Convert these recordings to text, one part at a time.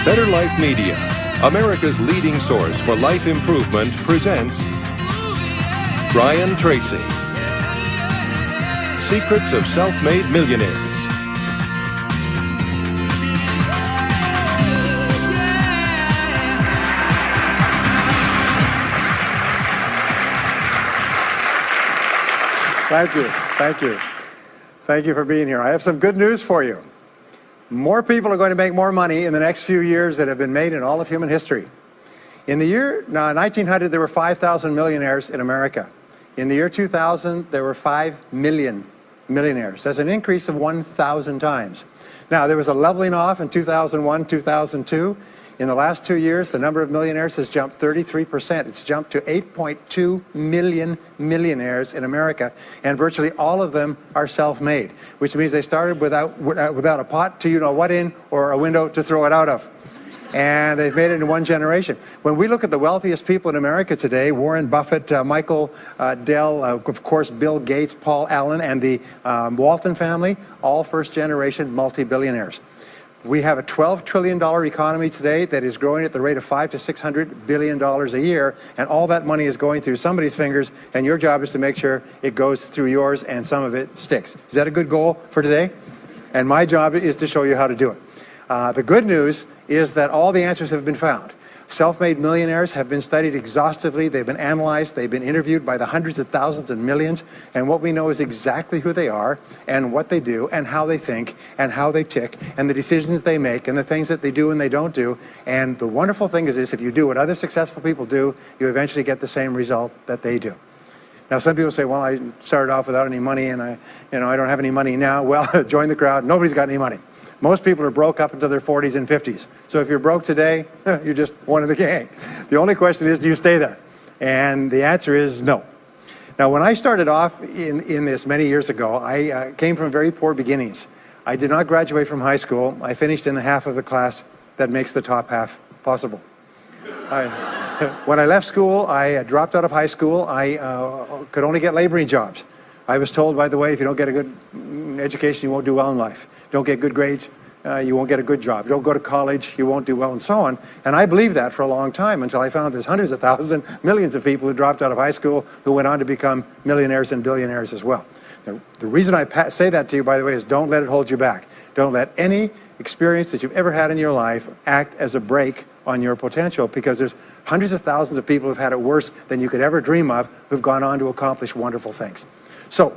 Better Life Media, America's leading source for life improvement, presents Brian Tracy. Secrets of Self-Made Millionaires. Thank you. Thank you. Thank you for being here. I have some good news for you. More people are going to make more money in the next few years than have been made in all of human history. In the year 1900, there were 5,000 millionaires in America. In the year 2000, there were 5 million millionaires. That's an increase of 1,000 times. Now, there was a leveling off in 2001, 2002. In the last 2 years, the number of millionaires has jumped 33%. It's jumped to 8.2 million millionaires in America, and virtually all of them are self-made, which means they started without a pot to you-know-what in or a window to throw it out of. And they've made it in one generation. When we look at the wealthiest people in America today, Warren Buffett, Michael Dell, of course, Bill Gates, Paul Allen, and the Walton family, all first-generation multi-billionaires. We have a $12 trillion economy today that is growing at the rate of $500 to $600 billion a year, and all that money is going through somebody's fingers, and your job is to make sure it goes through yours and some of it sticks. Is that a good goal for today? And my job is to show you how to do it. The good news is that all the answers have been found. Self-made millionaires have been studied exhaustively. They've been analyzed. They've been interviewed by the hundreds of thousands and millions. And what we know is exactly who they are and what they do and how they think and how they tick and the decisions they make and the things that they do and they don't do. And the wonderful thing is this: if you do what other successful people do, you eventually get the same result that they do. Now, some people say, well, I started off without any money and I don't have any money now. Well, join the crowd. Nobody's got any money. Most people are broke up into their 40s and 50s. So if you're broke today, you're just one of the gang. The only question is, do you stay there? And the answer is no. Now, when I started off in this many years ago, I came from very poor beginnings. I did not graduate from high school. I finished in the half of the class that makes the top half possible. When I left school, I dropped out of high school. I could only get laboring jobs. I was told, by the way, if you don't get a good education, you won't do well in life. Don't get good grades, you won't get a good job. Don't go to college, you won't do well, and so on. And I believed that for a long time until I found there's hundreds of thousands, millions of people who dropped out of high school who went on to become millionaires and billionaires as well. The reason I say that to you, by the way, is don't let it hold you back. Don't let any experience that you've ever had in your life act as a brake on your potential, because there's hundreds of thousands of people who've had it worse than you could ever dream of, who've gone on to accomplish wonderful things. So,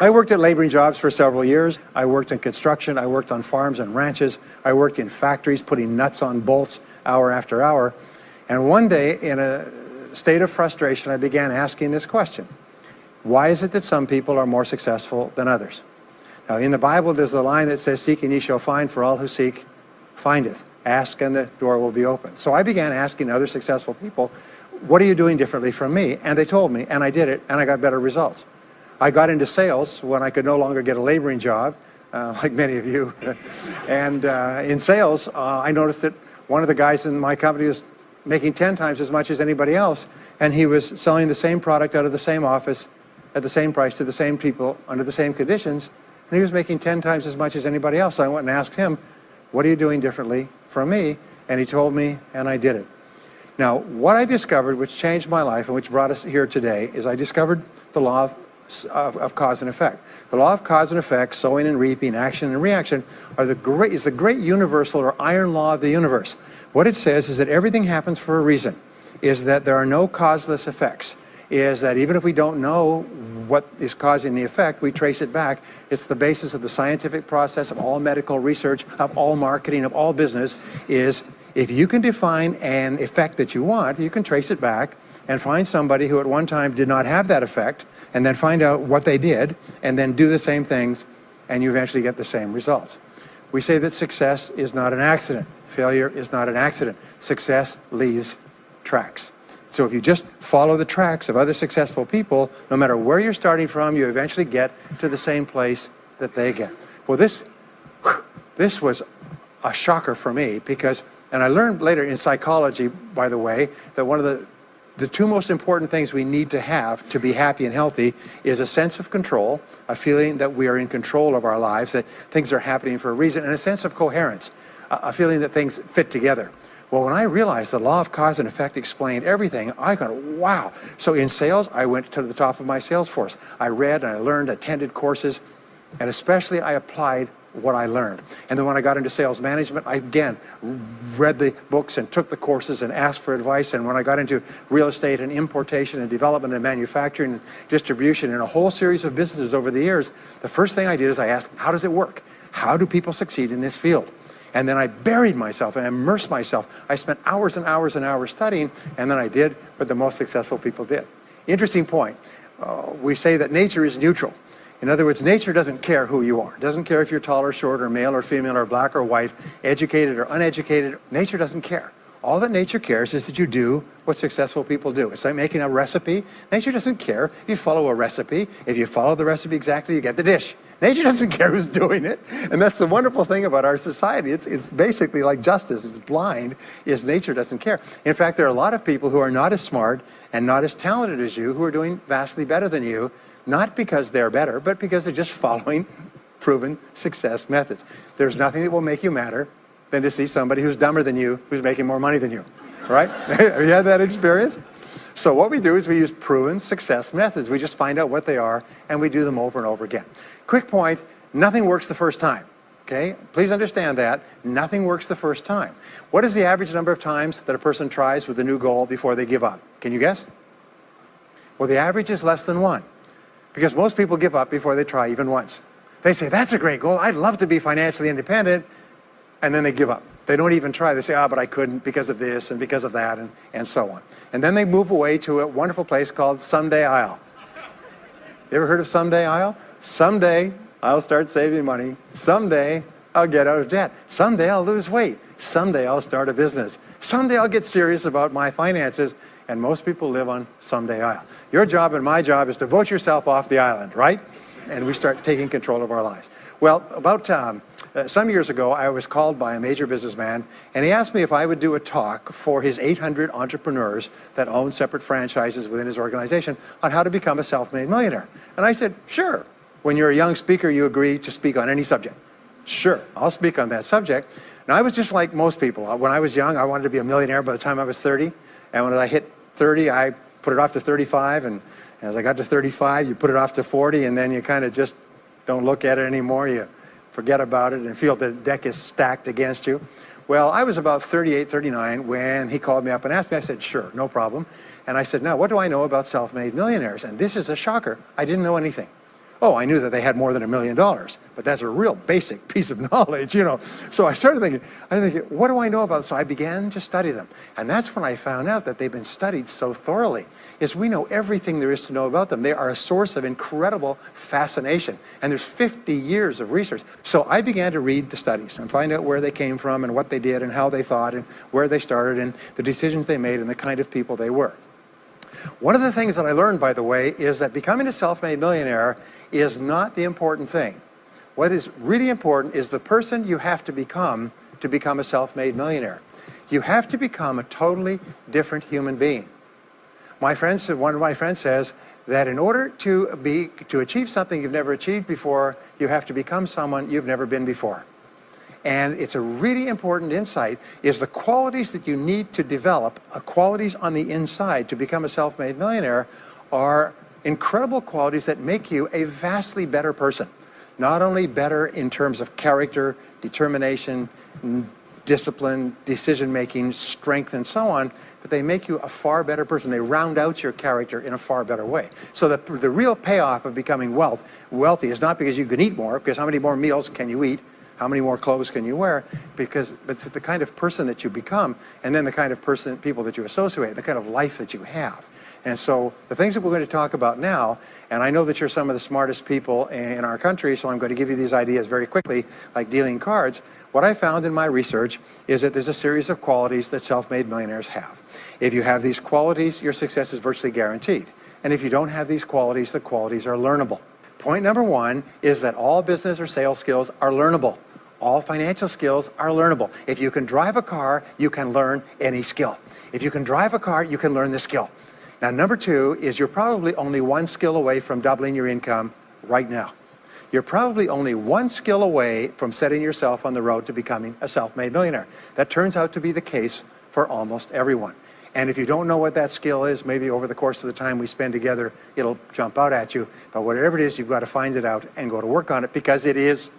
I worked at laboring jobs for several years. I worked in construction. I worked on farms and ranches. I worked in factories putting nuts on bolts hour after hour. And one day, in a state of frustration, I began asking this question: why is it that some people are more successful than others? Now, in the Bible, there's the line that says, "Seek and ye shall find, for all who seek findeth. Ask and the door will be open." So I began asking other successful people, what are you doing differently from me? And they told me, and I did it, and I got better results. I got into sales when I could no longer get a laboring job, like many of you. And in sales, I noticed that one of the guys in my company was making 10 times as much as anybody else, and he was selling the same product out of the same office at the same price to the same people under the same conditions, and he was making 10 times as much as anybody else. So I went and asked him, what are you doing differently from me? And he told me, and I did it. Now, what I discovered, which changed my life and which brought us here today, is I discovered the law of cause and effect. The law of cause and effect, sowing and reaping, action and reaction, is the great universal or iron law of the universe. What it says is that everything happens for a reason, is that there are no causeless effects, is that even if we don't know what is causing the effect, we trace it back. It's the basis of the scientific process, of all medical research, of all marketing, of all business, is if you can define an effect that you want, you can trace it back and find somebody who at one time did not have that effect, and then find out what they did, and then do the same things, and you eventually get the same results. We say that success is not an accident. Failure is not an accident. Success leaves tracks. So if you just follow the tracks of other successful people, no matter where you're starting from, you eventually get to the same place that they get. Well, this was a shocker for me, because, and I learned later in psychology, by the way, that one of the two most important things we need to have to be happy and healthy is a sense of control, a feeling that we are in control of our lives, that things are happening for a reason, and a sense of coherence. a feeling that things fit together. Well, when I realized the law of cause and effect explained everything, I got, wow. So in sales, I went to the top of my sales force. I read and I learned, attended courses, and especially I applied what I learned. And then when I got into sales management, I again read the books and took the courses and asked for advice. And when I got into real estate and importation and development and manufacturing and distribution and a whole series of businesses over the years, the first thing I did is I asked, how does it work? How do people succeed in this field? And then I buried myself and immersed myself. I spent hours and hours and hours studying, and then I did what the most successful people did. Interesting point. We say that nature is neutral. In other words, nature doesn't care who you are. It doesn't care if you're tall or short or male or female or black or white, educated or uneducated. Nature doesn't care. All that nature cares is that you do what successful people do. It's like making a recipe. Nature doesn't care if you follow a recipe. If you follow the recipe exactly, you get the dish. Nature doesn't care who's doing it. And that's the wonderful thing about our society. It's basically like justice. It's blind, is nature doesn't care. In fact, there are a lot of people who are not as smart and not as talented as you who are doing vastly better than you, not because they're better, but because they're just following proven success methods. There's nothing that will make you madder than to see somebody who's dumber than you, who's making more money than you, right? Have you had that experience? So what we do is we use proven success methods. We just find out what they are, and we do them over and over again. Quick point, nothing works the first time, okay? Please understand that. Nothing works the first time. What is the average number of times that a person tries with a new goal before they give up? Can you guess? Well, the average is less than 1, because most people give up before they try even once. They say, that's a great goal. I'd love to be financially independent, and then they give up. They don't even try. They say, but I couldn't because of this and because of that, and so on. And then they move away to a wonderful place called Someday I'll. You ever heard of Someday I'll? Someday I'll start saving money. Someday I'll get out of debt. Someday I'll lose weight. Someday I'll start a business. Someday I'll get serious about my finances. And most people live on Someday I'll. Your job and my job is to vote yourself off the island, right? And we start taking control of our lives. Well, about some years ago, I was called by a major businessman, and he asked me if I would do a talk for his 800 entrepreneurs that own separate franchises within his organization on how to become a self-made millionaire. And I said, sure. When you're a young speaker, you agree to speak on any subject. Sure, I'll speak on that subject. Now, I was just like most people. When I was young, I wanted to be a millionaire by the time I was 30. And when I hit 30, I put it off to 35. And as I got to 35, you put it off to 40, and then you kind of just don't look at it anymore. You forget about it and feel the deck is stacked against you. Well, I was about 38, 39 when he called me up and asked me. I said, sure, no problem. And I said, now, what do I know about self-made millionaires? And this is a shocker. I didn't know anything. Oh, I knew that they had more than $1 million, but that's a real basic piece of knowledge, you know. So I started thinking, what do I know about it? So I began to study them. And that's when I found out that they've been studied so thoroughly, is we know everything there is to know about them. They are a source of incredible fascination. And there's 50 years of research. So I began to read the studies and find out where they came from and what they did and how they thought and where they started and the decisions they made and the kind of people they were. One of the things that I learned, by the way, is that becoming a self-made millionaire is not the important thing. What is really important is the person you have to become a self-made millionaire. You have to become a totally different human being. One of my friends says that in order to achieve something you've never achieved before, you have to become someone you've never been before. And it's a really important insight, is the qualities that you need to develop, qualities on the inside to become a self-made millionaire, are incredible qualities that make you a vastly better person. Not only better in terms of character, determination, discipline, decision-making, strength, and so on, but they make you a far better person. They round out your character in a far better way. So the real payoff of becoming wealthy is not because you can eat more, because how many more meals can you eat? How many more clothes can you wear? But it's the kind of person that you become, and then the kind of people that you associate, the kind of life that you have. And so the things that we're going to talk about now, and I know that you're some of the smartest people in our country, so I'm going to give you these ideas very quickly, like dealing cards. What I found in my research is that there's a series of qualities that self-made millionaires have. If you have these qualities, your success is virtually guaranteed. And if you don't have these qualities, the qualities are learnable. Point number one is that all business or sales skills are learnable. All financial skills are learnable. If you can drive a car, you can learn any skill. If you can drive a car, you can learn the skill. Now, number two is you're probably only one skill away from doubling your income right now. you're probably only one skill away from setting yourself on the road to becoming a self-made millionaire. That turns out to be the case for almost everyone. And if you don't know what that skill is, maybe over the course of the time we spend together, it'll jump out at you. But whatever it is, you've got to find it out and go to work on it, because it is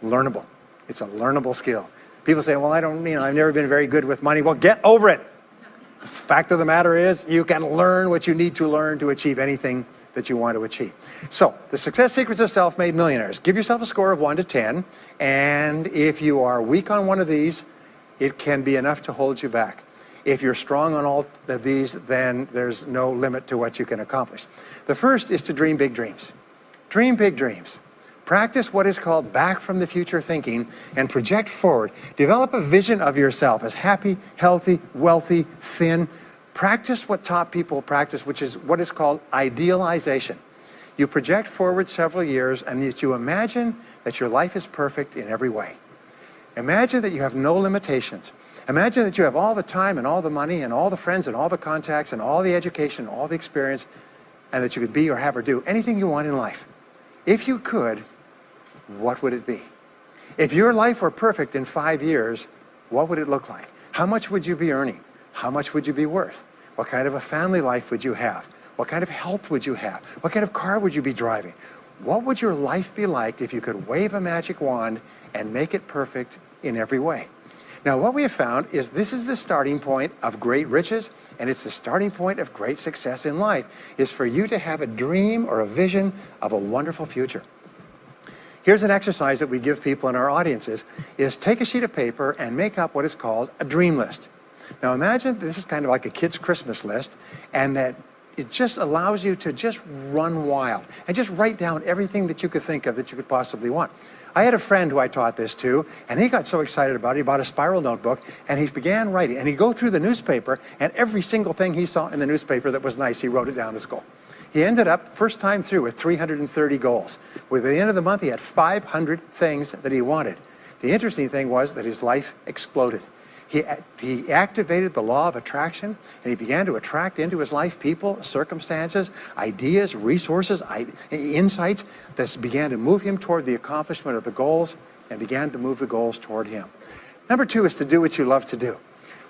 learnable. It's a learnable skill. People say, well, I've never been very good with money. Well, get over it. The fact of the matter is, you can learn what you need to learn to achieve anything that you want to achieve. So, the success secrets of self-made millionaires. Give yourself a score of 1 to 10, and if you are weak on one of these, it can be enough to hold you back. If you're strong on all of these, then there's no limit to what you can accomplish. The first is to dream big dreams. Dream big dreams. Practice what is called back from the future thinking and project forward. Develop a vision of yourself as happy, healthy, wealthy, thin. Practice what top people practice, which is what is called idealization. You project forward several years and that you imagine that your life is perfect in every way. Imagine that you have no limitations. Imagine that you have all the time and all the money and all the friends and all the contacts and all the education and all the experience, and that you could be or have or do anything you want in life. If you could, what would it be? If your life were perfect in 5 years, what would it look like? How much would you be earning? How much would you be worth? What kind of a family life would you have? What kind of health would you have? What kind of car would you be driving? What would your life be like if you could wave a magic wand and make it perfect in every way? Now, what we have found is this is the starting point of great riches, and it's the starting point of great success in life, is for you to have a dream or a vision of a wonderful future. Here's an exercise that we give people in our audiences, is take a sheet of paper and make up what is called a dream list. Now imagine this is kind of like a kid's Christmas list, and that it just allows you to just run wild and just write down everything that you could think of that you could possibly want. I had a friend who I taught this to, and he got so excited about it, he bought a spiral notebook, and he began writing. And he'd go through the newspaper, and every single thing he saw in the newspaper that was nice, he wrote it down as a goal. He ended up, first time through, with 330 goals. With the end of the month, he had 500 things that he wanted. The interesting thing was that his life exploded. He activated the law of attraction, and he began to attract into his life people, circumstances, ideas, resources, insights that began to move him toward the accomplishment of the goals and began to move the goals toward him. Number 2 is to do what you love to do.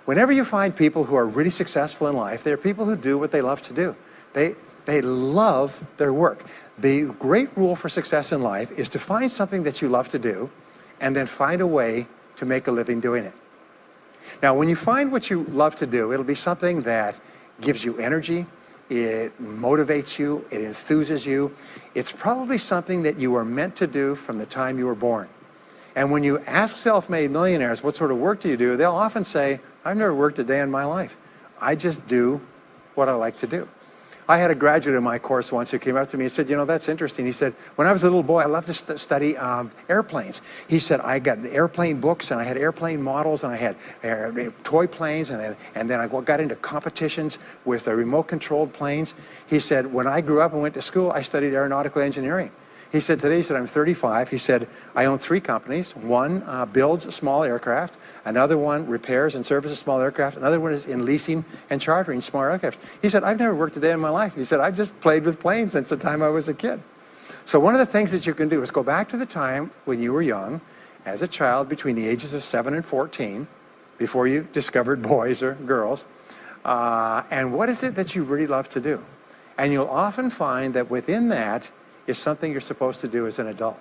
Whenever you find people who are really successful in life, they're people who do what they love to do. They love their work. The great rule for success in life is to find something that you love to do and then find a way to make a living doing it. Now, when you find what you love to do, it'll be something that gives you energy, it motivates you, it enthuses you. It's probably something that you were meant to do from the time you were born. And when you ask self-made millionaires, what sort of work do you do? They'll often say, I've never worked a day in my life. I just do what I like to do. I had a graduate in my course once who came up to me and said, you know, that's interesting. He said, when I was a little boy, I loved to study airplanes. He said, I got airplane books, and I had airplane models, and I had toy planes, and then I got into competitions with remote-controlled planes. He said, when I grew up and went to school, I studied aeronautical engineering. He said, today, he said, I'm 35. He said, I own 3 companies. One builds small aircraft. Another one repairs and services small aircraft. Another one is in leasing and chartering small aircraft. He said, I've never worked a day in my life. He said, I've just played with planes since the time I was a kid. So one of the things that you can do is go back to the time when you were young, as a child between the ages of 7 and 14, before you discovered boys or girls, and what is it that you really love to do? And you'll often find that within that is something you're supposed to do as an adult.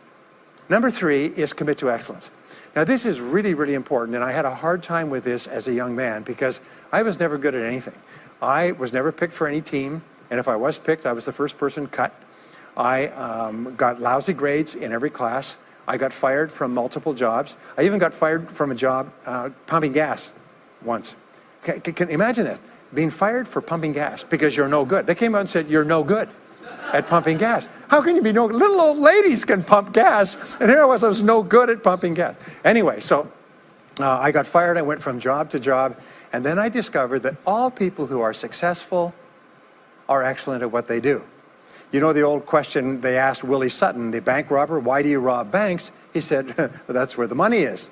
Number 3 is commit to excellence. Now this is really, really important, and I had a hard time with this as a young man because I was never good at anything. I was never picked for any team, and if I was picked, I was the first person cut. I got lousy grades in every class. I got fired from multiple jobs. I even got fired from a job pumping gas once. Can you imagine that? Being fired for pumping gas because you're no good. They came out and said, you're no good at pumping gas. How can you be no good? Little old ladies can pump gas, and here I was no good at pumping gas. Anyway, so I got fired. I went from job to job, and then I discovered that all people who are successful are excellent at what they do. You know the old question they asked Willie Sutton, the bank robber, why do you rob banks? He said, well, that's where the money is.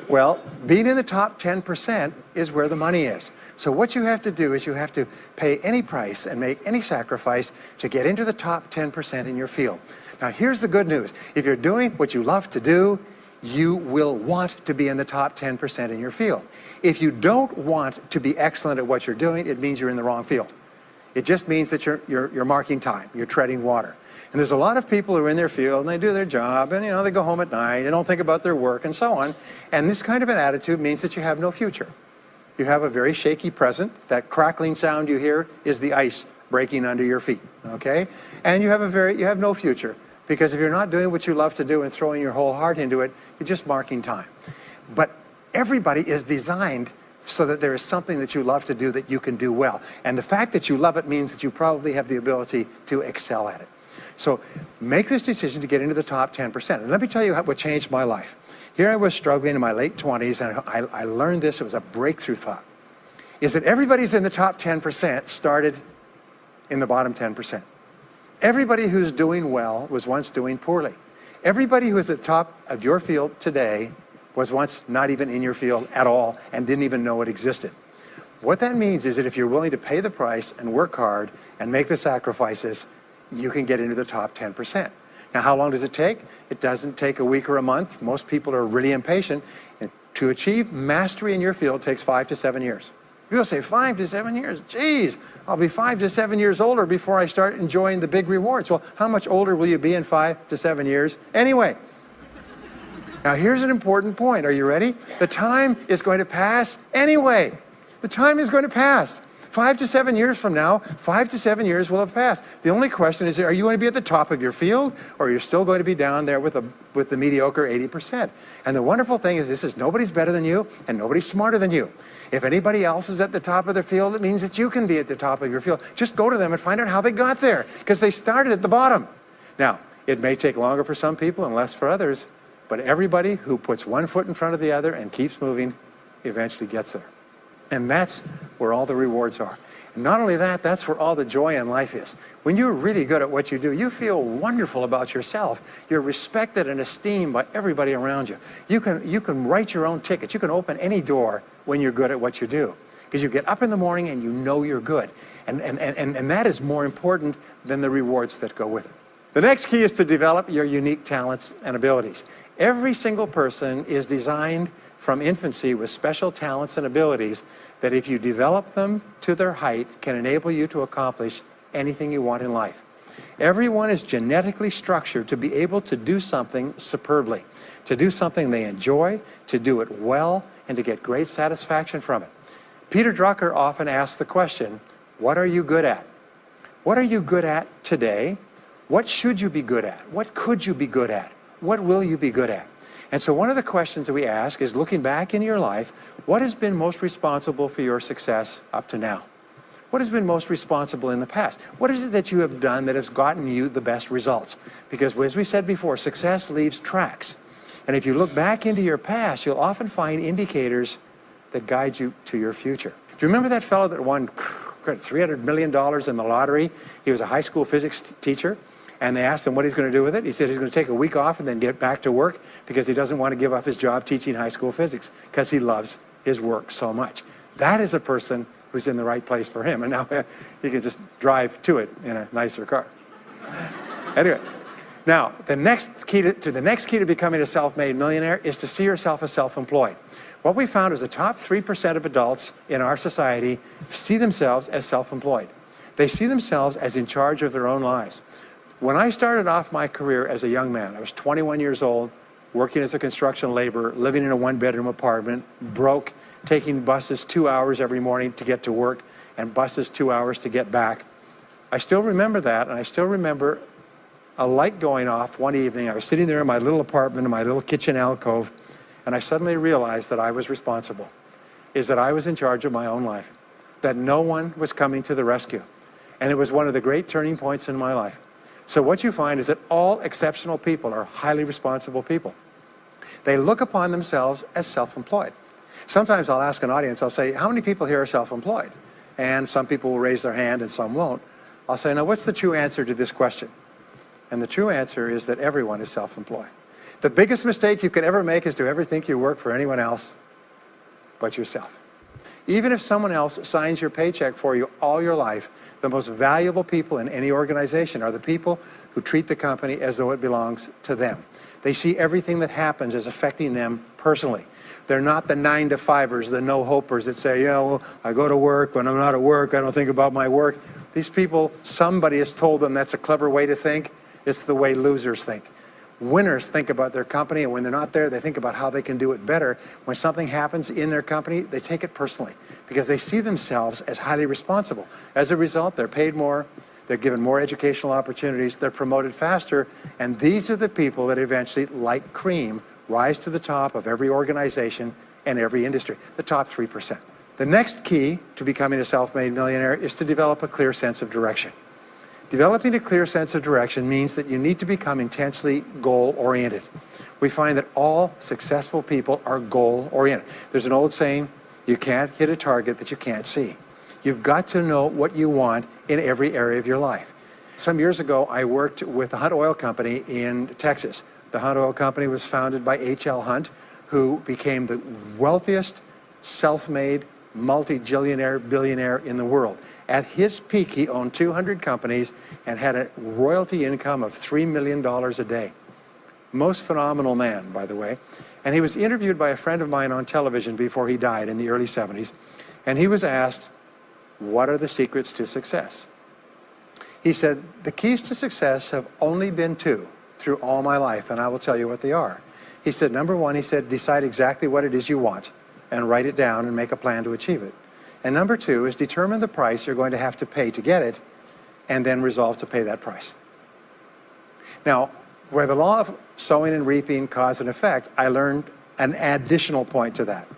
Well, being in the top 10% is where the money is. So what you have to do is you have to pay any price and make any sacrifice to get into the top 10% in your field. Now, here's the good news. If you're doing what you love to do, you will want to be in the top 10% in your field. If you don't want to be excellent at what you're doing, it means you're in the wrong field. It just means that you're marking time, you're treading water. And there's a lot of people who are in their field and they do their job and they go home at night, they don't think about their work and so on. And this kind of an attitude means that you have no future. You have a very shaky present. That crackling sound you hear is the ice breaking under your feet, okay? And you have no future, because if you're not doing what you love to do and throwing your whole heart into it, you're just marking time. But everybody is designed so that there is something that you love to do that you can do well. And the fact that you love it means that you probably have the ability to excel at it. So make this decision to get into the top 10%. And let me tell you what changed my life. Here I was struggling in my late 20s, and I learned this. It was a breakthrough thought. Is that everybody's in the top 10% started in the bottom 10%. Everybody who's doing well was once doing poorly. Everybody who is at the top of your field today was once not even in your field at all and didn't even know it existed. What that means is that if you're willing to pay the price and work hard and make the sacrifices, you can get into the top 10%. Now, how long does it take? It doesn't take a week or a month. Most people are really impatient. And to achieve mastery in your field takes 5 to 7 years. People say 5 to 7 years. Geez, I'll be 5 to 7 years older before I start enjoying the big rewards. Well, how much older will you be in 5 to 7 years anyway? Now, here's an important point. Are you ready? The time is going to pass anyway. The time is going to pass. 5 to 7 years from now, 5 to 7 years will have passed. The only question is, are you going to be at the top of your field, or you're still going to be down there with the mediocre 80%? And the wonderful thing is, this is nobody's better than you, and nobody's smarter than you. If anybody else is at the top of their field, it means that you can be at the top of your field. Just go to them and find out how they got there, because they started at the bottom. Now, it may take longer for some people and less for others, but everybody who puts one foot in front of the other and keeps moving eventually gets there. And that's where all the rewards are. And not only that, that's where all the joy in life is. When you're really good at what you do, you feel wonderful about yourself. You're respected and esteemed by everybody around you. You can write your own ticket. You can open any door when you're good at what you do. Because you get up in the morning and you know you're good. And that is more important than the rewards that go with it. The next key is to develop your unique talents and abilities. Every single person is designed from infancy with special talents and abilities that, if you develop them to their height, can enable you to accomplish anything you want in life. Everyone is genetically structured to be able to do something superbly, to do something they enjoy, to do it well, and to get great satisfaction from it. Peter Drucker often asks the question, what are you good at? What are you good at today? What should you be good at? What could you be good at? What will you be good at? And so one of the questions that we ask is, looking back in your life, what has been most responsible for your success up to now? What has been most responsible in the past? What is it that you have done that has gotten you the best results? Because as we said before, success leaves tracks. And if you look back into your past, you'll often find indicators that guide you to your future. Do you remember that fellow that won $300 million in the lottery? He was a high school physics teacher. And they asked him what he's going to do with it. He said he's going to take a week off and then get back to work, because he doesn't want to give up his job teaching high school physics, because he loves his work so much. That is a person who's in the right place for him. And now he can just drive to it in a nicer car. Anyway, now the next key to becoming a self-made millionaire is to see yourself as self-employed. What we found is the top 3% of adults in our society see themselves as self-employed. They see themselves as in charge of their own lives. When I started off my career as a young man, I was 21 years old, working as a construction laborer, living in a one-bedroom apartment, broke, taking buses 2 hours every morning to get to work, and buses 2 hours to get back. I still remember that, and I still remember a light going off one evening. I was sitting there in my little apartment, in my little kitchen alcove, and I suddenly realized that I was responsible, that I was in charge of my own life, that no one was coming to the rescue. And it was one of the great turning points in my life. So what you find is that all exceptional people are highly responsible people. They look upon themselves as self-employed. Sometimes I'll ask an audience, I'll say, how many people here are self-employed? And some people will raise their hand and some won't. I'll say, now what's the true answer to this question? And the true answer is that everyone is self-employed. The biggest mistake you could ever make is to ever think you work for anyone else but yourself. Even if someone else signs your paycheck for you all your life, the most valuable people in any organization are the people who treat the company as though it belongs to them. They see everything that happens as affecting them personally. They're not the 9-to-5ers, the no-hopers that say, yeah, well, I go to work. When I'm not at work, I don't think about my work. These people, somebody has told them that's a clever way to think. It's the way losers think. Winners think about their company, and when they're not there, they think about how they can do it better. When something happens in their company, they take it personally because they see themselves as highly responsible. As a result, they're paid more, they're given more educational opportunities, they're promoted faster, and these are the people that eventually, like cream, rise to the top of every organization and every industry, the top 3%. The next key to becoming a self-made millionaire is to develop a clear sense of direction. Developing a clear sense of direction means that you need to become intensely goal-oriented. We find that all successful people are goal-oriented. There's an old saying, you can't hit a target that you can't see. You've got to know what you want in every area of your life. Some years ago, I worked with the Hunt Oil Company in Texas. The Hunt Oil Company was founded by H.L. Hunt, who became the wealthiest, self-made, multi-jillionaire billionaire in the world. At his peak, he owned 200 companies and had a royalty income of $3 million a day. Most phenomenal man, by the way. And he was interviewed by a friend of mine on television before he died in the early 70s. And he was asked, what are the secrets to success? He said, the keys to success have only been two through all my life, and I will tell you what they are. He said, number one, he said, decide exactly what it is you want and write it down and make a plan to achieve it. And number two is determine the price you're going to have to pay to get it and then resolve to pay that price. Now, where the law of sowing and reaping cause and effect, I learned an additional point to that.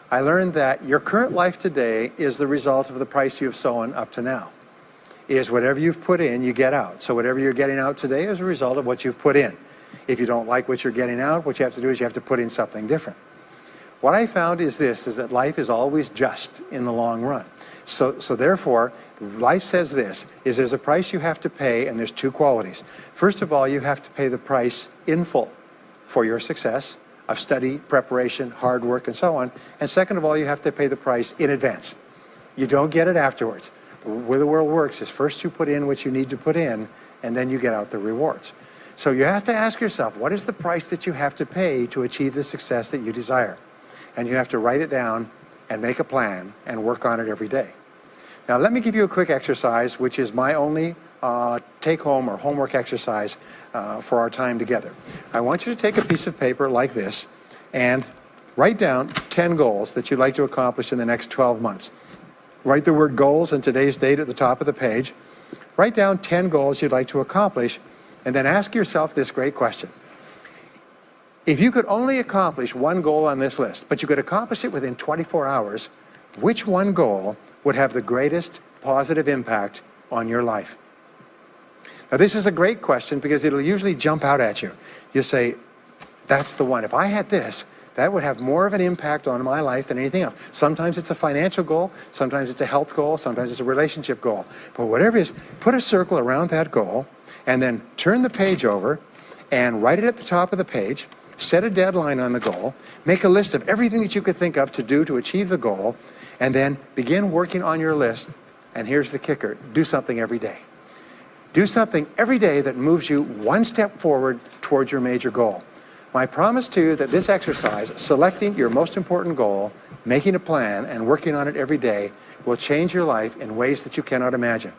I learned that your current life today is the result of the price you've sown up to now. Is whatever you've put in, you get out. So whatever you're getting out today is a result of what you've put in. If you don't like what you're getting out, what you have to do is you have to put in something different. What I found is this, is that life is always just in the long run. So therefore, life says this, is there's a price you have to pay, and there's two qualities. First of all, you have to pay the price in full for your success of study, preparation, hard work, and so on. And second of all, you have to pay the price in advance. You don't get it afterwards. The way the world works is first you put in what you need to put in, and then you get out the rewards. So you have to ask yourself, what is the price that you have to pay to achieve the success that you desire? And you have to write it down and make a plan and work on it every day. Now let me give you a quick exercise, which is my only take-home or homework exercise for our time together. I want you to take a piece of paper like this and write down 10 goals that you'd like to accomplish in the next 12 months. Write the word goals and today's date at the top of the page. Write down 10 goals you'd like to accomplish, and then ask yourself this great question. If you could only accomplish one goal on this list, but you could accomplish it within 24 hours, which one goal would have the greatest positive impact on your life? Now this is a great question because it'll usually jump out at you. You say, that's the one. If I had this, that would have more of an impact on my life than anything else. Sometimes it's a financial goal, sometimes it's a health goal, sometimes it's a relationship goal. But whatever it is, put a circle around that goal and then turn the page over and write it at the top of the page, set a deadline on the goal, make a list of everything that you could think of to do to achieve the goal, and then begin working on your list. And here's the kicker, do something every day. Do something every day that moves you one step forward towards your major goal. My promise to you that this exercise, selecting your most important goal, making a plan, and working on it every day, will change your life in ways that you cannot imagine.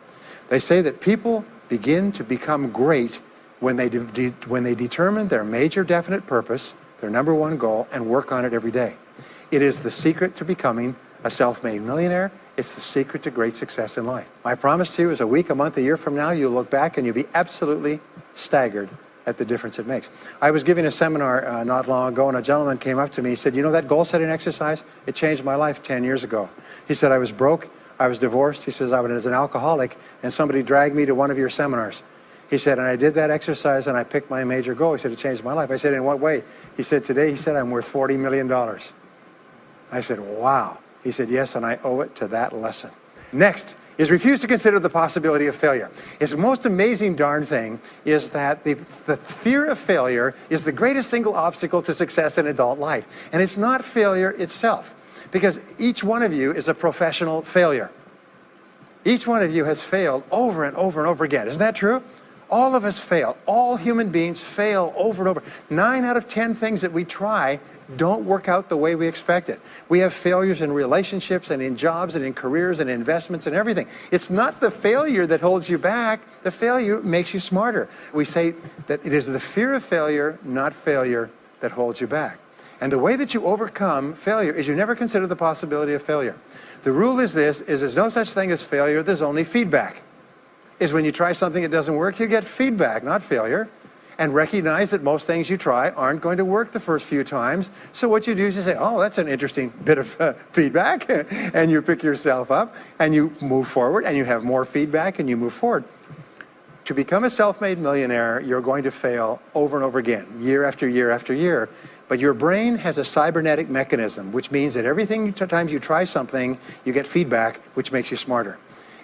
They say that people begin to become great when they determine their major definite purpose, their number one goal, and work on it every day. It is the secret to becoming a self-made millionaire. It's the secret to great success in life. My promise to you is a week, a month, a year from now, you'll look back and you'll be absolutely staggered at the difference it makes. I was giving a seminar not long ago, and a gentleman came up to me. He said, you know that goal-setting exercise? It changed my life 10 years ago. He said, I was broke, I was divorced. He says, I was an alcoholic, and somebody dragged me to one of your seminars. He said, and I did that exercise, and I picked my major goal. He said, it changed my life. I said, in what way? He said, today, he said, I'm worth $40 million. I said, wow. He said, yes, and I owe it to that lesson. Next is refuse to consider the possibility of failure. It's the most amazing darn thing is that the fear of failure is the greatest single obstacle to success in adult life. And it's not failure itself. Because each one of you is a professional failure. Each one of you has failed over and over and over again. Isn't that true? All of us fail. All human beings fail over and over. 9 out of 10 things that we try don't work out the way we expected. We have failures in relationships and in jobs and in careers and investments and everything. It's not the failure that holds you back. The failure makes you smarter. We say that it is the fear of failure, not failure, that holds you back. And the way that you overcome failure is you never consider the possibility of failure. The rule is this, is there's no such thing as failure, there's only feedback. Is when you try something that doesn't work, you get feedback, not failure. And recognize that most things you try aren't going to work the first few times. So what you do is you say, oh, that's an interesting bit of feedback. And you pick yourself up and you move forward and you have more feedback and you move forward. To become a self-made millionaire, you're going to fail over and over again, year after year after year. But your brain has a cybernetic mechanism, which means that every time you try something, you get feedback, which makes you smarter.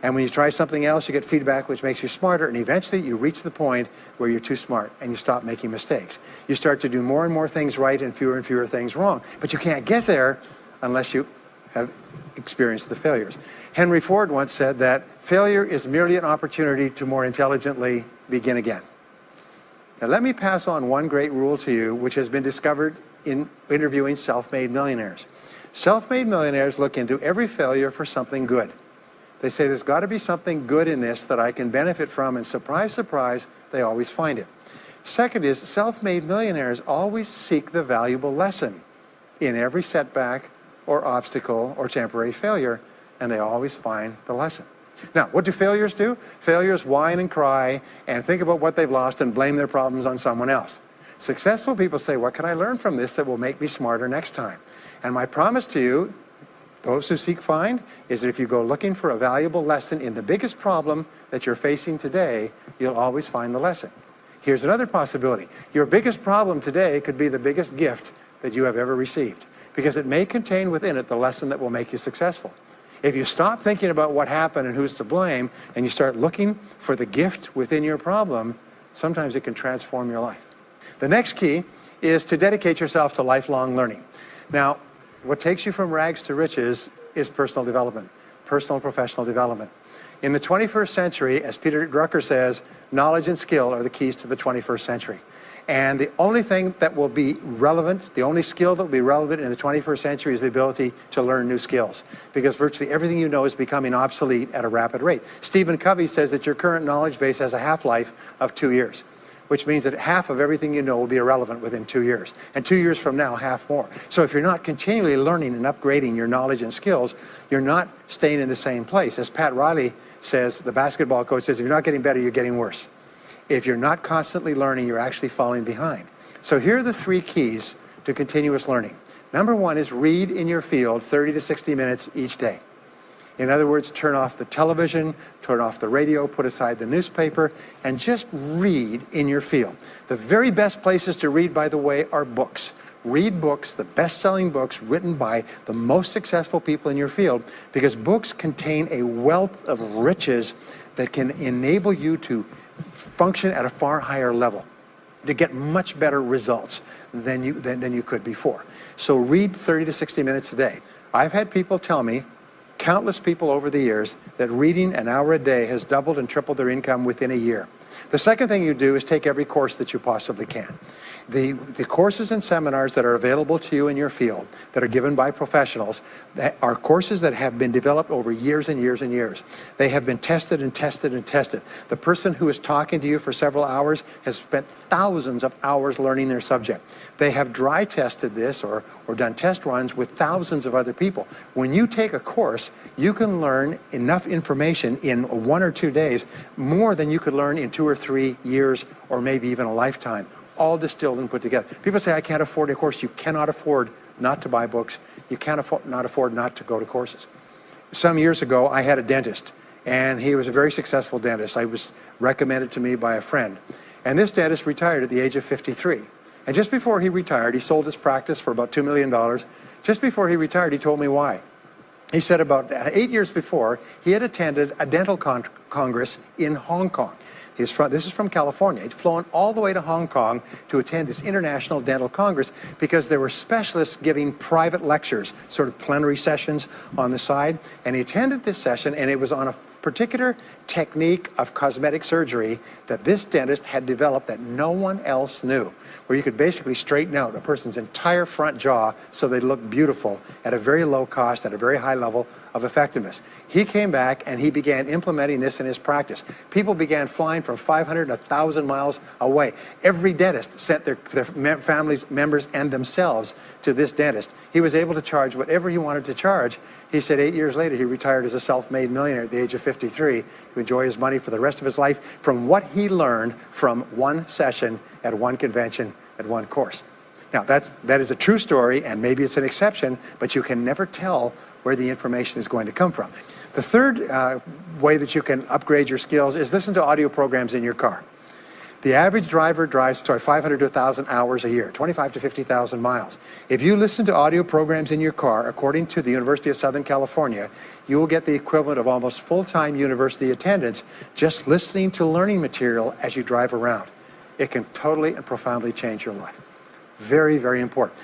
And when you try something else, you get feedback, which makes you smarter. And eventually, you reach the point where you're too smart and you stop making mistakes. You start to do more and more things right and fewer things wrong. But you can't get there unless you have experienced the failures. Henry Ford once said that failure is merely an opportunity to more intelligently begin again. Now, let me pass on one great rule to you, which has been discovered in interviewing self-made millionaires. Self-made millionaires look into every failure for something good. They say, there's got to be something good in this that I can benefit from, and surprise, surprise, they always find it. Second is, self-made millionaires always seek the valuable lesson in every setback or obstacle or temporary failure, and they always find the lesson. Now, what do failures do? Failures whine and cry and think about what they've lost and blame their problems on someone else. Successful people say, what can I learn from this that will make me smarter next time? And my promise to you, those who seek find, is that if you go looking for a valuable lesson in the biggest problem that you're facing today, you'll always find the lesson. Here's another possibility. Your biggest problem today could be the biggest gift that you have ever received, because it may contain within it the lesson that will make you successful. If you stop thinking about what happened and who's to blame, and you start looking for the gift within your problem, sometimes it can transform your life. The next key is to dedicate yourself to lifelong learning. Now, what takes you from rags to riches is personal development, personal and professional development. In the 21st century, as Peter Drucker says, knowledge and skill are the keys to the 21st century. And the only thing that will be relevant, the only skill that will be relevant in the 21st century is the ability to learn new skills, because virtually everything you know is becoming obsolete at a rapid rate. Stephen Covey says that your current knowledge base has a half-life of 2 years, which means that half of everything you know will be irrelevant within 2 years. And 2 years from now, half more. So if you're not continually learning and upgrading your knowledge and skills, you're not staying in the same place. As Pat Riley says, the basketball coach says, if you're not getting better, you're getting worse. If you're not constantly learning, you're actually falling behind. So here are the 3 keys to continuous learning. Number 1 is read in your field 30 to 60 minutes each day. In other words, turn off the television, turn off the radio, put aside the newspaper, and just read in your field. The very best places to read, by the way, are books. Read books, the best-selling books written by the most successful people in your field, because books contain a wealth of riches that can enable you to function at a far higher level, to get much better results than you could before. So read 30 to 60 minutes a day. I've had people tell me, countless people over the years, that reading an hour a day has doubled and tripled their income within a year. The second thing you do is take every course that you possibly can. The courses and seminars that are available to you in your field that are given by professionals that are courses that have been developed over years and years and years. They have been tested and tested and tested. The person who is talking to you for several hours has spent thousands of hours learning their subject. They have dry tested this or done test runs with thousands of other people. When you take a course, you can learn enough information in 1 or 2 days, more than you could learn in 2 or 3 years or maybe even a lifetime, all distilled and put together. People say, I can't afford a course. You cannot afford not to buy books. You can't afford not to go to courses. Some years ago, I had a dentist, and he was a very successful dentist. I was recommended to me by a friend. And this dentist retired at the age of 53. And just before he retired, he sold his practice for about $2 million. Just before he retired, he told me why. He said about 8 years before, he had attended a dental congress in Hong Kong. This is from California. He'd flown all the way to Hong Kong to attend this International Dental Congress because there were specialists giving private lectures, sort of plenary sessions on the side. And he attended this session, and it was on a particular technique of cosmetic surgery that this dentist had developed that no one else knew, where you could basically straighten out a person's entire front jaw so they look beautiful at a very low cost, at a very high level of effectiveness. He came back and he began implementing this in his practice. People began flying from 500 and 1,000 miles away. Every dentist sent their families, members, and themselves to this dentist. He was able to charge whatever he wanted to charge. He said 8 years later, he retired as a self-made millionaire at the age of 53 to enjoy his money for the rest of his life from what he learned from one session at one convention at one course. Now, that is a true story, and maybe it's an exception, but you can never tell where the information is going to come from. The third way that you can upgrade your skills is listen to audio programs in your car. The average driver drives 500 to 1,000 hours a year, 25 to 50,000 miles. If you listen to audio programs in your car, according to the University of Southern California, you will get the equivalent of almost full-time university attendance just listening to learning material as you drive around. It can totally and profoundly change your life. Very, very important.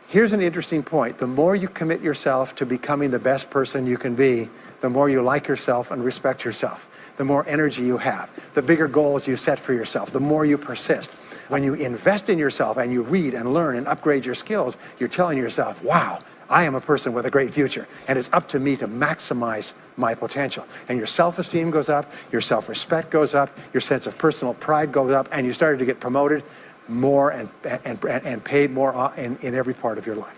Here's an interesting point. The more you commit yourself to becoming the best person you can be, the more you like yourself and respect yourself. The more energy you have, the bigger goals you set for yourself, the more you persist. When you invest in yourself and you read and learn and upgrade your skills, you're telling yourself, wow, I am a person with a great future, and it's up to me to maximize my potential. And your self-esteem goes up, your self-respect goes up, your sense of personal pride goes up, and you started to get promoted more and paid more in every part of your life.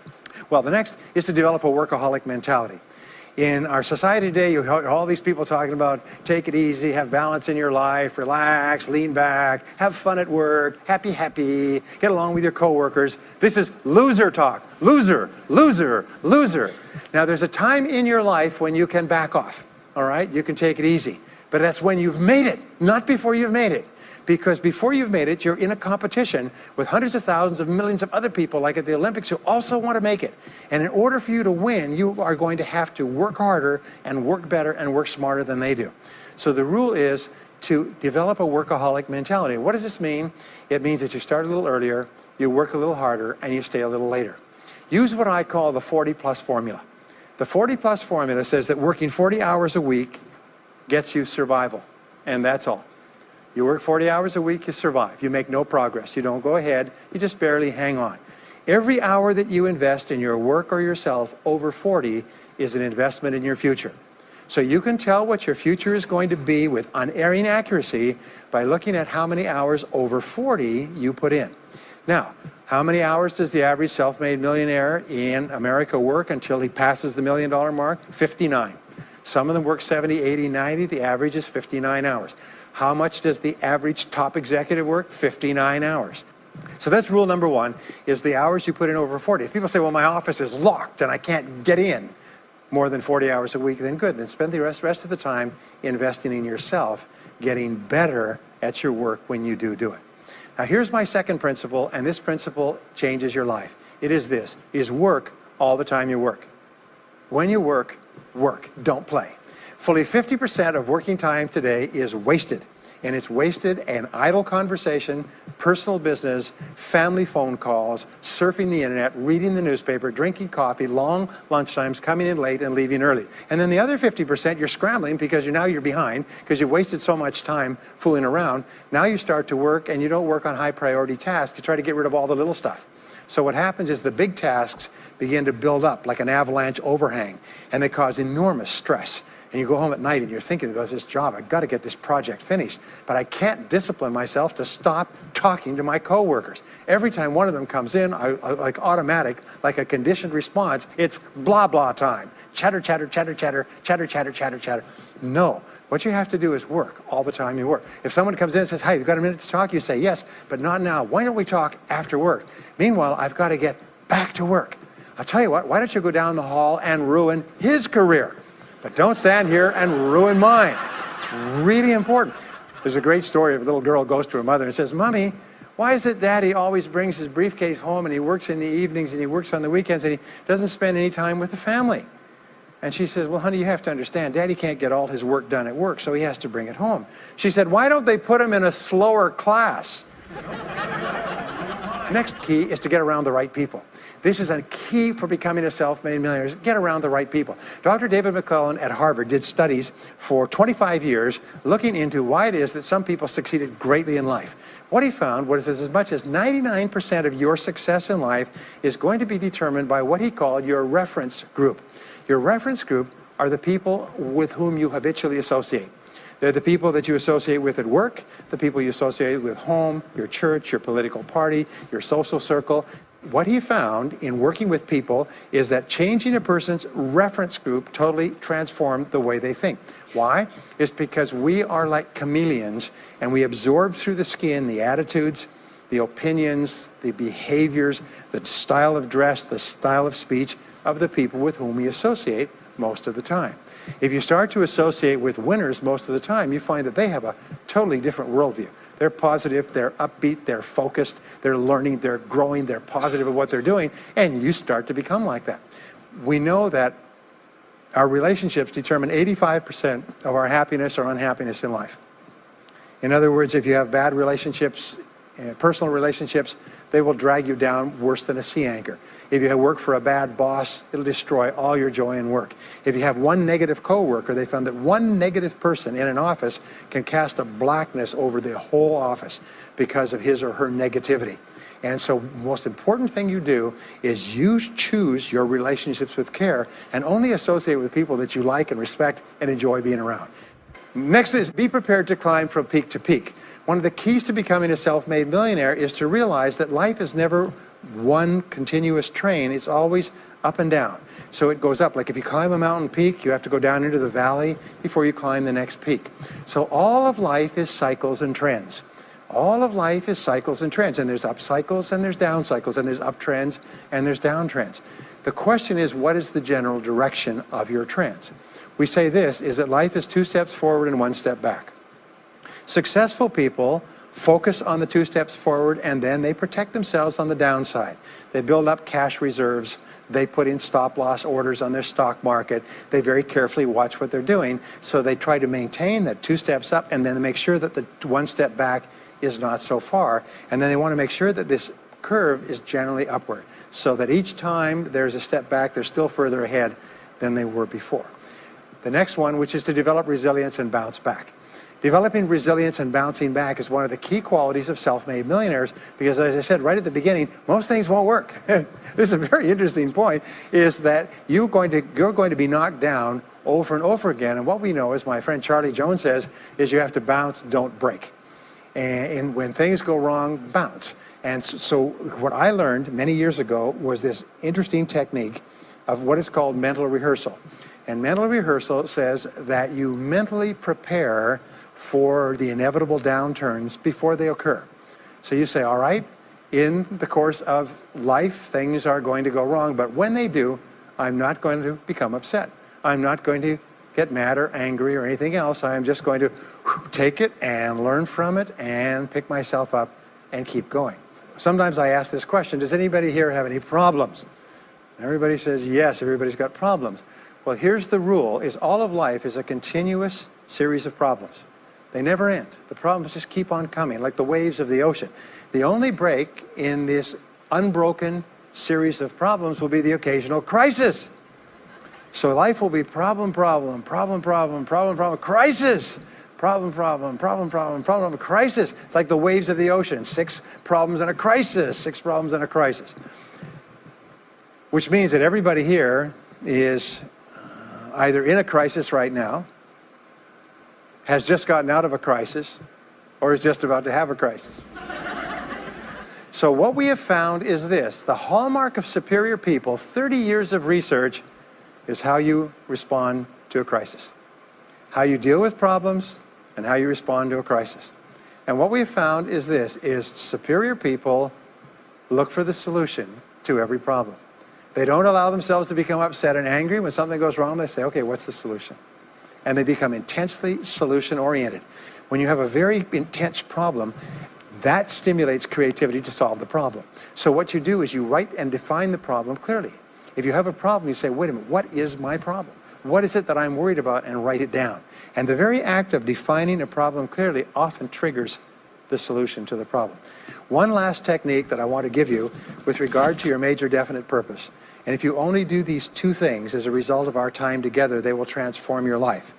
Well, the next is to develop a workaholic mentality. In our society today, you hear all these people talking about take it easy, have balance in your life, relax, lean back, have fun at work, happy, get along with your coworkers. This is loser talk. Loser, loser, loser. Now, there's a time in your life when you can back off, all right? You can take it easy. But that's when you've made it, not before you've made it. Because before you've made it, you're in a competition with hundreds of thousands of millions of other people, like at the Olympics, who also want to make it. And in order for you to win, you are going to have to work harder and work better and work smarter than they do. So the rule is to develop a workaholic mentality. What does this mean? It means that you start a little earlier, you work a little harder, and you stay a little later. Use what I call the 40-plus formula. The 40-plus formula says that working 40 hours a week gets you survival, and that's all. You work 40 hours a week, you survive. You make no progress. You don't go ahead. You just barely hang on. Every hour that you invest in your work or yourself over 40 is an investment in your future. So you can tell what your future is going to be with unerring accuracy by looking at how many hours over 40 you put in. Now, how many hours does the average self-made millionaire in America work until he passes the $1 million mark? 59. Some of them work 70, 80, 90. The average is 59 hours. How much does the average top executive work? 59 hours. So that's rule number one, is the hours you put in over 40. If people say, well, my office is locked and I can't get in more than 40 hours a week, then good. Then spend the rest of the time investing in yourself, getting better at your work when you do it. Now, here's my second principle, and this principle changes your life. It is this, is work all the time you work. When you work, work, don't play. Fully 50% of working time today is wasted, and it's wasted in idle conversation, personal business, family phone calls, surfing the internet, reading the newspaper, drinking coffee, long lunchtimes, coming in late and leaving early. And then the other 50%, you're scrambling because now you're behind because you wasted so much time fooling around. Now you start to work, and you don't work on high priority tasks. You try to get rid of all the little stuff. So what happens is the big tasks begin to build up like an avalanche overhang, and they cause enormous stress. And you go home at night and you're thinking about this job, I've got to get this project finished, but I can't discipline myself to stop talking to my coworkers. Every time one of them comes in, like automatic, like a conditioned response, it's blah, blah time. Chatter, chatter, chatter, chatter, chatter, chatter, chatter, chatter. No, what you have to do is work all the time you work. If someone comes in and says, hey, you've got a minute to talk, you say, yes, but not now. Why don't we talk after work? Meanwhile, I've got to get back to work. I'll tell you what, why don't you go down the hall and ruin his career? But don't stand here and ruin mine. It's really important. There's a great story of a little girl goes to her mother and says, Mommy, why is it Daddy always brings his briefcase home and he works in the evenings and he works on the weekends and he doesn't spend any time with the family? And she says, well, honey, you have to understand, Daddy can't get all his work done at work, so he has to bring it home. She said, why don't they put him in a slower class? Next key is to get around the right people. This is a key for becoming a self-made millionaire, is get around the right people. Dr. David McClellan at Harvard did studies for 25 years looking into why it is that some people succeeded greatly in life. What he found was as much as 99% of your success in life is going to be determined by what he called your reference group. Your reference group are the people with whom you habitually associate. They're the people that you associate with at work, the people you associate with home, your church, your political party, your social circle. What he found in working with people is that changing a person's reference group totally transformed the way they think. Why? It's because we are like chameleons, and we absorb through the skin the attitudes, the opinions, the behaviors, the style of dress, the style of speech of the people with whom we associate most of the time. If you start to associate with winners most of the time, you find that they have a totally different worldview. They're positive, they're upbeat, they're focused, they're learning, they're growing, they're positive at what they're doing, and you start to become like that. We know that our relationships determine 85% of our happiness or unhappiness in life. In other words, if you have bad relationships, personal relationships, they will drag you down worse than a sea anchor. If you work for a bad boss, it'll destroy all your joy in work. If you have one negative coworker, they found that one negative person in an office can cast a blackness over the whole office because of his or her negativity. And so the most important thing you do is you choose your relationships with care and only associate with people that you like and respect and enjoy being around. Next is be prepared to climb from peak to peak. One of the keys to becoming a self-made millionaire is to realize that life is never one continuous train. It's always up and down. So it goes up. Like if you climb a mountain peak, you have to go down into the valley before you climb the next peak. So all of life is cycles and trends. All of life is cycles and trends. And there's up cycles and there's down cycles and there's up trends and there's down trends. The question is, what is the general direction of your trends? We say this, is that life is 2 steps forward and 1 step back. Successful people focus on the 2 steps forward, and then they protect themselves on the downside. They build up cash reserves. They put in stop-loss orders on their stock market. They very carefully watch what they're doing, so they try to maintain that 2 steps up, and then they make sure that the 1 step back is not so far. And then they want to make sure that this curve is generally upward, so that each time there's a step back, they're still further ahead than they were before. The next one, which is to develop resilience and bounce back. Developing resilience and bouncing back is one of the key qualities of self-made millionaires, because as I said right at the beginning, most things won't work. This is a very interesting point, is that you're going to be knocked down over and over again. And what we know, as my friend Charlie Jones says, is you have to bounce, don't break. And when things go wrong, bounce. And so what I learned many years ago was this interesting technique of what is called mental rehearsal. And mental rehearsal says that you mentally prepare for the inevitable downturns before they occur. So you say, all right, in the course of life, things are going to go wrong, but when they do, I'm not going to become upset. I'm not going to get mad or angry or anything else. I'm just going to take it and learn from it and pick myself up and keep going. Sometimes I ask this question, does anybody here have any problems? Everybody says yes, everybody's got problems. Well, here's the rule, is all of life is a continuous series of problems. They never end. The problems just keep on coming, like the waves of the ocean. The only break in this unbroken series of problems will be the occasional crisis. So life will be problem, problem, problem, problem, problem, problem, crisis. Problem, problem, problem, problem, problem, crisis. It's like the waves of the ocean. 6 problems and a crisis. 6 problems and a crisis. Which means that everybody here is either in a crisis right now, has just gotten out of a crisis, or is just about to have a crisis. So what we have found is this: the hallmark of superior people, 30 years of research, is how you respond to a crisis. How you deal with problems and how you respond to a crisis. And what we have found is this, is superior people look for the solution to every problem. They don't allow themselves to become upset and angry. When something goes wrong, they say, okay, what's the solution? And they become intensely solution-oriented. When you have a very intense problem, that stimulates creativity to solve the problem. So what you do is you write and define the problem clearly. If you have a problem, you say, wait a minute, what is my problem? what is it that I'm worried about, and write it down. And the very act of defining a problem clearly often triggers the solution to the problem. One last technique that I want to give you with regard to your major definite purpose. And if you only do these two things as a result of our time together, they will transform your life.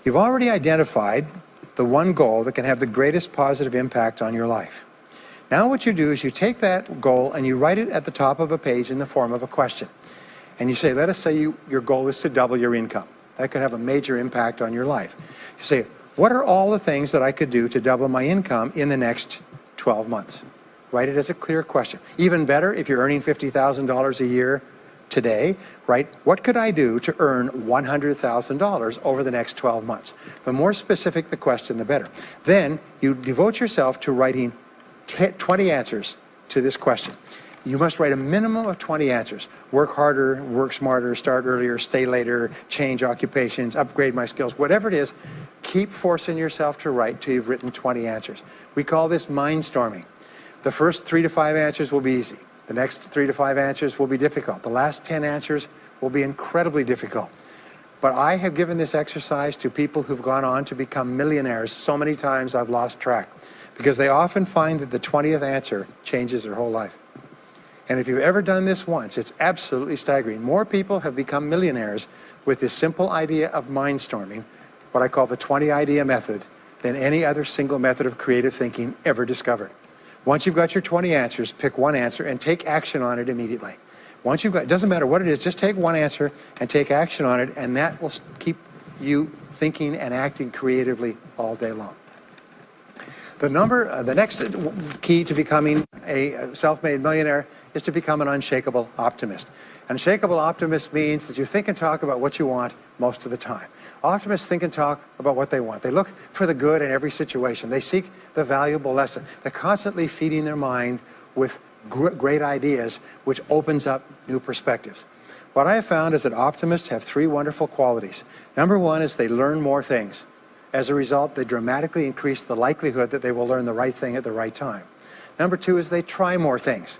You've already identified the one goal that can have the greatest positive impact on your life. Now what you do is you take that goal and you write it at the top of a page in the form of a question. And you say, let us say your goal is to double your income. That could have a major impact on your life. You say, what are all the things that I could do to double my income in the next 12 months? Write it as a clear question. Even better, if you're earning $50,000 a year today, write, what could I do to earn $100,000 over the next 12 months? The more specific the question, the better. Then you devote yourself to writing 20 answers to this question. You must write a minimum of 20 answers. Work harder, work smarter, start earlier, stay later, change occupations, upgrade my skills, whatever it is, keep forcing yourself to write till you've written 20 answers. We call this mindstorming. The first 3 to 5 answers will be easy. The next 3 to 5 answers will be difficult. The last 10 answers will be incredibly difficult. But I have given this exercise to people who've gone on to become millionaires so many times I've lost track, because they often find that the 20th answer changes their whole life. And if you've ever done this once, it's absolutely staggering. More people have become millionaires with this simple idea of mindstorming, what I call the 20 idea method, than any other single method of creative thinking ever discovered. Once you've got your 20 answers, pick one answer and take action on it immediately. Once you've got, it doesn't matter what it is, just take one answer and take action on it, and that will keep you thinking and acting creatively all day long. The next key to becoming a self-made millionaire is to become an unshakable optimist. An unshakable optimist means that you think and talk about what you want most of the time. Optimists think and talk about what they want. They look for the good in every situation. They seek the valuable lesson. They're constantly feeding their mind with great ideas, which opens up new perspectives. What I have found is that optimists have 3 wonderful qualities. Number 1 is they learn more things. As a result, they dramatically increase the likelihood that they will learn the right thing at the right time. Number 2 is they try more things,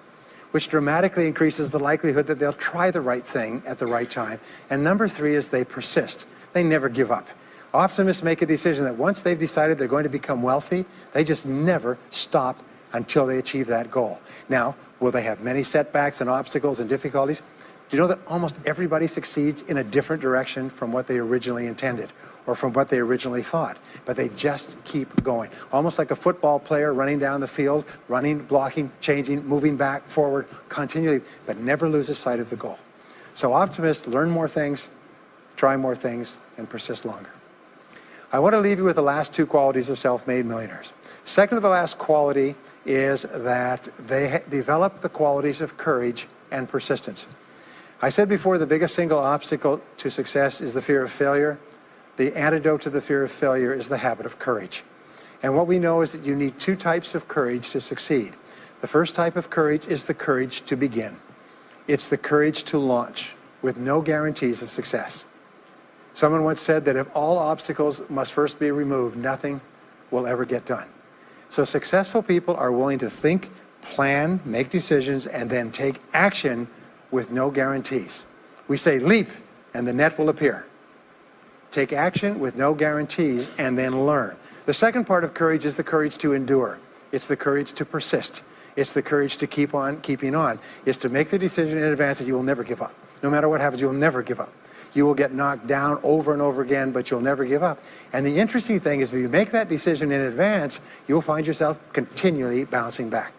which dramatically increases the likelihood that they'll try the right thing at the right time. And number 3 is they persist. They never give up. Optimists make a decision that once they've decided they're going to become wealthy, they just never stop until they achieve that goal. Now, will they have many setbacks and obstacles and difficulties? Do you know that almost everybody succeeds in a different direction from what they originally intended or from what they originally thought? But they just keep going. Almost like a football player running down the field, running, blocking, changing, moving back, forward, continually, but never loses sight of the goal. So optimists learn more things, try more things, and persist longer. I want to leave you with the last 2 qualities of self-made millionaires. Second to the last quality is that they develop the qualities of courage and persistence. I said before, the biggest single obstacle to success is the fear of failure. The antidote to the fear of failure is the habit of courage. And what we know is that you need 2 types of courage to succeed. The first type of courage is the courage to begin. It's the courage to launch with no guarantees of success. Someone once said that if all obstacles must first be removed, nothing will ever get done. So successful people are willing to think, plan, make decisions, and then take action with no guarantees. We say leap, and the net will appear. Take action with no guarantees, and then learn. The second part of courage is the courage to endure. It's the courage to persist. It's the courage to keep on keeping on. It's to make the decision in advance that you will never give up. No matter what happens, you will never give up. You will get knocked down over and over again, but you'll never give up. And the interesting thing is, if you make that decision in advance, you'll find yourself continually bouncing back.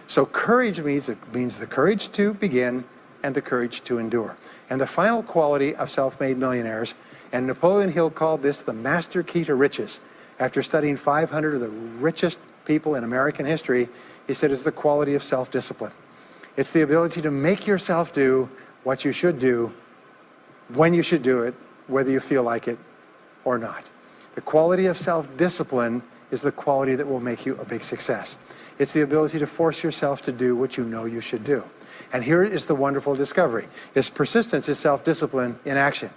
So courage means the courage to begin and the courage to endure. And the final quality of self-made millionaires, and Napoleon Hill called this the master key to riches. After studying 500 of the richest people in American history, he said it's the quality of self-discipline. It's the ability to make yourself do what you should do, when you should do it, whether you feel like it or not. The quality of self-discipline is the quality that will make you a big success. It's the ability to force yourself to do what you know you should do. And here is the wonderful discovery. Persistence is self-discipline in action.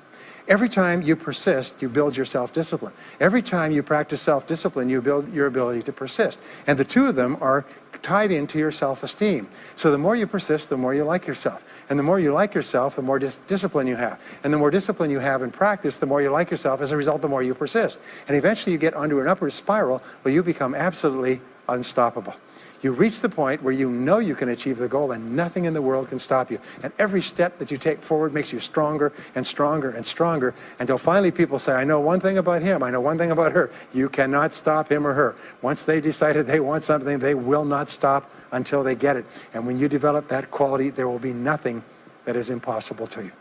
Every time you persist, you build your self-discipline. Every time you practice self-discipline, you build your ability to persist. And the two of them are tied into your self-esteem. So the more you persist, the more you like yourself. And the more you like yourself, the more discipline you have. And the more discipline you have in practice, the more you like yourself. As a result, the more you persist. And eventually you get onto an upward spiral where you become absolutely unstoppable. You reach the point where you know you can achieve the goal and nothing in the world can stop you. And every step that you take forward makes you stronger and stronger and stronger until finally people say, I know one thing about him, I know one thing about her. You cannot stop him or her. Once they decided they want something, they will not stop until they get it. And when you develop that quality, there will be nothing that is impossible to you.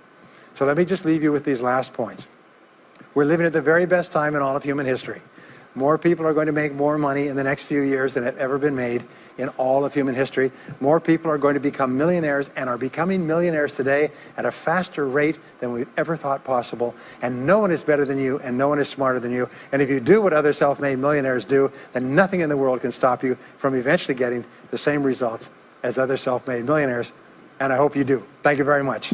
So let me just leave you with these last points. We're living at the very best time in all of human history. More people are going to make more money in the next few years than have ever been made in all of human history. More people are going to become millionaires and are becoming millionaires today at a faster rate than we've ever thought possible. And no one is better than you and no one is smarter than you. And if you do what other self-made millionaires do, then nothing in the world can stop you from eventually getting the same results as other self-made millionaires. And I hope you do. Thank you very much.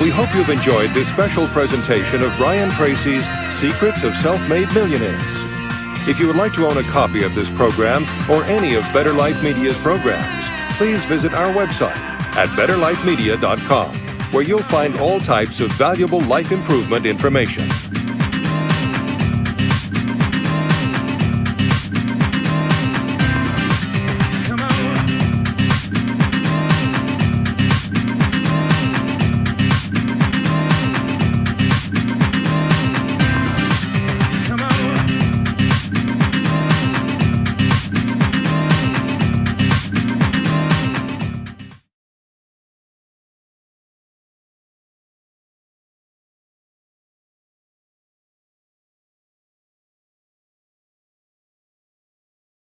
We hope you've enjoyed this special presentation of Brian Tracy's Secrets of Self-Made Millionaires. If you would like to own a copy of this program or any of Better Life Media's programs, please visit our website at betterlifemedia.com, where you'll find all types of valuable life improvement information.